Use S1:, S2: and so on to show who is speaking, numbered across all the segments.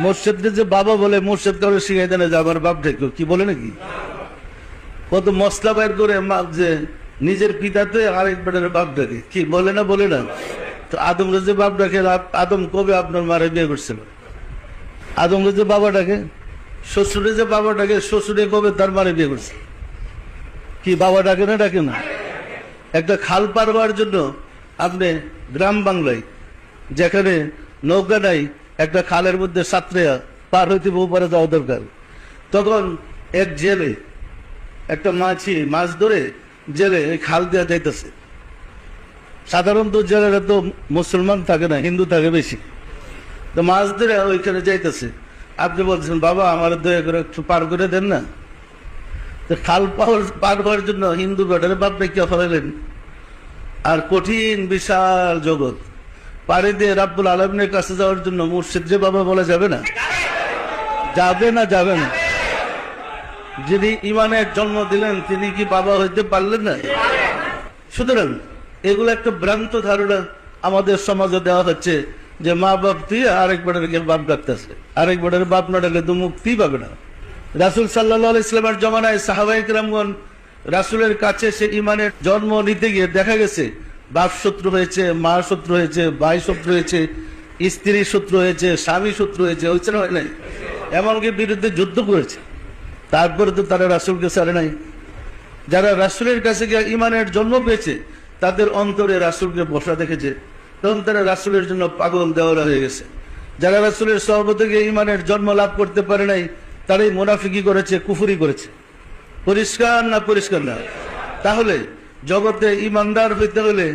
S1: মোর্শেদকে যে বাবা বলে, মোর্শেদ কাউকে শিখাই দেয় না যে আমার বাপ ঢেকে, কি বলে নাকি? কত মশলা বাইর করে যে নিজের পিতাতে আরেক বেটার বাপ ডাকে, কি বলে না? বলে না? তো আদমকে যে বাপ ডাকে, আদম কবে আপনার মারে বিয়ে করছিল? আদমকে যে বাবা ডাকে, শ্বশুরে যে বাবা ডাকে, শ্বশুরে কবে তার মারে বিয়ে করছে? কি বাবা ডাকে না? ডাকে না? একটা খাল পার হওয়ার জন্য আপনি গ্রাম বাংলায় যেখানে নৌকা নাই, একটা খালের মধ্যে সাঁতরে পার হইতে পারে যাওয়া দরকার, তখন এক জেলে একটা মাছ ধরে জেলে ওই খাল দেওয়া যাইতেছে। সাধারণত জেলেরা তো মুসলমান থাকে না, হিন্দু থাকে বেশি। তো মাছ ধরে ওইখানে যাইতেছে, আপনি বলছেন বাবা আমার দয়া করে একটু পার করে দেন না। তো খাল পার হওয়ার জন্য হিন্দু বেটারে বাপ রেখে ফেলালেন। আর কঠিন বিশাল জগৎ পাড়ি দিয়ে রাব্বুল আলামিনের কাছে যাওয়ার জন্য মুর্শিদ যে বাবা বলা যাবে না? যাবে না? যাবে না? যিনি ইমানের জন্ম দিলেন তিনি কি বাবা হইতে পারলেন না? সুতরাং এগুলো একটা ভ্রান্ত ধারণা আমাদের সমাজে দেওয়া হচ্ছে যে মা বাপ দিয়ে আরেক বেটাকে বাপ ডাকতেছে, আরেক বেটার বাপ না ডাকলে তো মুক্তি পাবে না। রাসূল সাল্লাল্লাহু আলাইহি ওয়াসাল্লামের জমানায় সাহাবায়ে কেরামগণ রাসূলের কাছে সে ইমানের জন্ম নিতে গিয়ে দেখা গেছে বাপ শত্রু হয়েছে, মা শত্রু হয়েছে, ভাই শত্রু হয়েছে, স্ত্রী শত্রু হয়েছে, স্বামী শত্রু হয়েছে, হয়েছে না? হয় নাই? এমনকি বিরুদ্ধে যুদ্ধ করেছে, তারপরে তো তারা রাসূলকে ছাড়ে নাই। যারা রাসূলের কাছে গিয়ে ইমানের জন্ম পেয়েছে তাদের অন্তরে রাসূলকে বসা দেখেছে, তখন তারা রাসূলের জন্য পাগল দেওয়ারা হয়ে গেছে। যারা রাসূলের সহবতে গিয়ে ইমানের জন্ম লাভ করতে পারে নাই তারাই মুনাফিকি করেছে, কুফরি করেছে। পরিষ্কার না? পরিষ্কার না? তাহলে জগতে ইমানদার হইতে হলে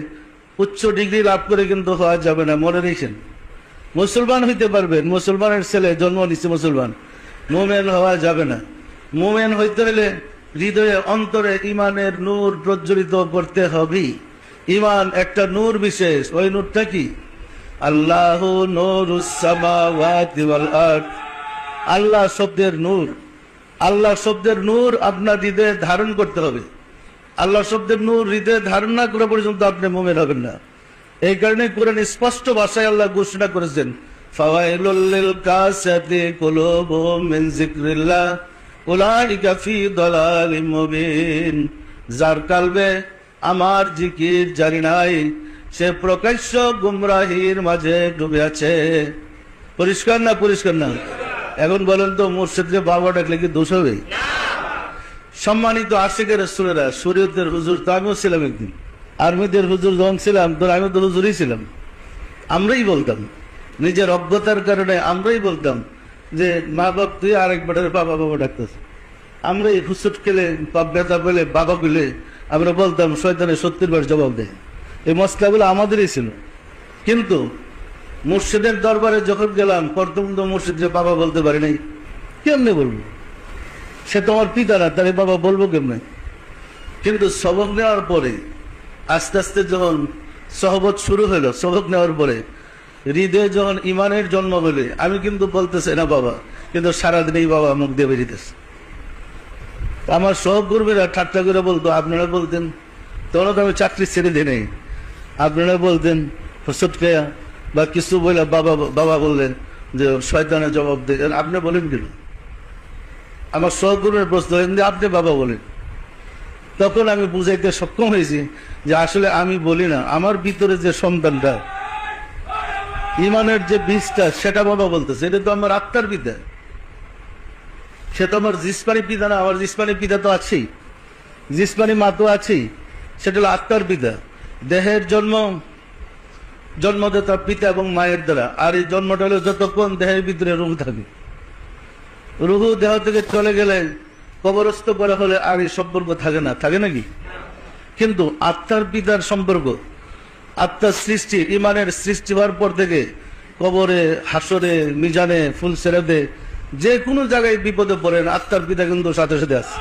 S1: উচ্চ ডিগ্রি লাভ করে কিন্তু হওয়া যাবে না, মনে রেখেন। মুসলমান হইতে পারবেন, মুসলমানের ছেলে জন্ম নিচ্ছে মুসলমান, মুমিন হওয়া যাবে না। মুমিন হইতে হলে হৃদয়ে অন্তরে ইমানের নূর প্রজ্বলিত করতে হবে। ইমান একটা নূর বিশেষ, ওই নূরটা কি? আল্লাহু নূরুস সামাওয়াতি ওয়াল আরদ। আল্লাহ শব্দের নূর, আল্লাহ শব্দের নূর আপনার হৃদয়ে ধারণ করতে হবে। আল্লাহ শব্দের নূর হৃদয়ে ধারণ না করা পর্যন্ত আপনি মুমিন হবেন না। এই কারণে কোরআন স্পষ্ট ভাষায় আল্লাহ ঘোষণা করেছেন ফাওয়াইলুল লিল কাসিয়াতি কুলুবুহুম মিন যিকরিল্লাহ উলাইকা ফি দালালিম মুবিন। যার কালবে আমার জিকির জারি নাই সে প্রকাশ্য গুমরাহির মাঝে ডুবে আছে। পরিষ্কার না? পরিষ্কার না? এখন বলেন তো মুর্শিদকে বাবা ডাকলে কি দোষ হবে? সম্মানিত আশিকের রাসূলেরা, শরীয়তের হুজুর তো আমিও ছিলাম একদিন, আর্মিদের হুজুর যখন ছিলাম তখন আমি তো হুজুরই ছিলাম। আমরাই বলতাম, নিজের অজ্ঞতার কারণে আমরাই বলতাম যে মা বাপ তুই আরেক বেটার বাবা বাবা ডাকতেছে। আমরাই হুসুট খেলে পাপ ব্যথা পেলে বাবা পেলে আমরা বলতাম শয়তানের 70 বার জবাব দেয়। এই মশলাগুলো আমাদেরই ছিল। কিন্তু মুর্শিদের দরবারে যখন গেলাম প্রথম তো মুর্শিদকে বাবা বলতে পারি নাই। কেমনে বলবো? সে তো আমার পিতা না, তাহলে বাবা বলবো কেমনে? কিন্তু সবক নেওয়ার পরে আস্তে আস্তে যখন সহবত শুরু হলো, সবক নেওয়ার পরে হৃদয়ে যখন ইমানের জন্ম হলে আমি কিন্তু বলতেছে না বাবা, কিন্তু সারাদিনই বাবা মুখ দিয়ে বেরিতেছে। আমার সহকর্মীরা ঠাট্টা করে বলতো, আপনারা বলতেন, তখন তো আমি চাকরি ছেড়ে দিই নাই, আপনারা বলতেন হুসুট খেয়া বা কিছু বলে বাবা বাবা বললেন যে শয়তানের জবাব দেয়, আপনি বলেন কেন? আমার সহকর্মীর প্রশ্ন যে আপনি বাবা বলেন। তখন আমি বুঝাইতে সক্ষম হয়েছি যে আসলে আমি বলি না, আমার ভিতরে যে সন্তানটা, ইমানের যে বীজটা, সেটা বাবা বলতেছে। এটা তো আমার আত্মার পিতা, সে তো আমার জিসমানি পিতা না। আমার জিসমানি পিতা তো আছেই, জিসমানি মা তো আছেই, সেটা হলো আত্মার পিতা। দেহের জন্মদাতা পিতা এবং মায়ের দ্বারা। আর এই জন্মটা হলো যতক্ষণ দেহের ভিতরে রুহ থাকে, রুহ দেহ থেকে চলে গেলে কবরস্থ করা হলে আর এই সম্পর্ক থাকে না, থাকে নাকি? কিন্তু আত্মার পিতার সম্পর্ক, আত্মার সৃষ্টি, ইমানের সৃষ্টি হওয়ার পর থেকে কবরে, হাসরে, মিজানে, ফুলসেরাতে যে কোনো জায়গায় বিপদে পড়েন আত্মার পিতা কিন্তু সাথে সাথে আছে।